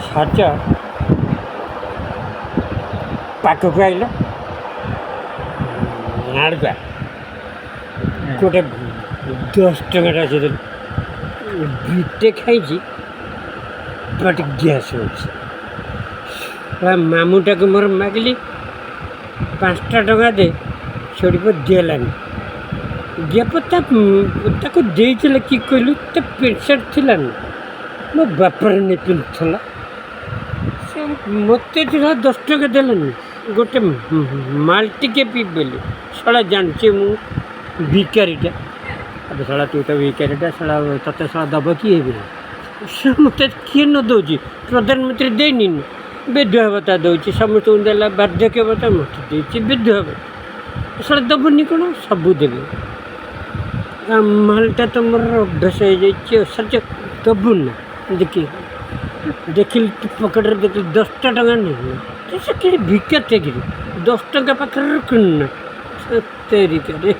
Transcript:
ସଜ ପାଖକୁ ଆଇଲ ଆଡ଼ୁଆ ଗୋଟେ 10 ଟଙ୍କାଟା ଅଛି ବିଟେ ଖାଇଛି ବଟ୍ ଗ୍ୟାସ୍ ହେଉଛି। ମାମୁଁଟାକୁ ମୋର ମାଗିଲି 5 ଟଙ୍କା ଦେ ସେଗୁଡ଼ିକ ଦେଲାନି। ତାକୁ ଦେଇଥିଲେ କି କହିଲୁ ତା ପ୍ୟାଣ୍ଟ ସାର୍ଟ ଥିଲା ନା ମୋ ବାପାର ନେଇ ପିନ୍ଧୁଥିଲା। ସେ ମୋତେ 10 ଟଙ୍କା ଦେଲାନି ଗୋଟେ ମାଲ ଟିକେ ପିଇ ବୋଲି ଶଳା ଜାଣିଛି ମୁଁ ଭିକାରୀଟା। ଏବେ ଶଳା ତୁ ତ ଭିକାରୀଟା ଶଳା ତତେ ଶଳା ଦେବ କିଏ ହେବି ସେ ମୋତେ କିଏ ନ ଦେଉଛି ପ୍ରଧାନମନ୍ତ୍ରୀ ଦେଇନି ବିଧବା ଭତ୍ତା ଦେଉଛି ସମସ୍ତଙ୍କୁ ଦେଲା ବାର୍ଦ୍ଧକ୍ୟ ଭତ୍ତା ମୋତେ ଦେଇଛି ବିଧବା ଭତ୍ତା ଶଳା ଦେବନି କ'ଣ ସବୁ ଦେବେ। ମାଲଟା ତ ମୋର ଅଭ୍ୟାସ ହେଇଯାଇଛି ସଜ ଦେବୁ ନା ଦେଖିଲି ପକେଟରେ ଦେଖିଲି 10 ଟଙ୍କା ନେଇ ସେ କି ଭିକା ଟେକିରି 10 ଟଙ୍କା ପାଖରେ ରଖୁନି ନା ତେରିକାରେ।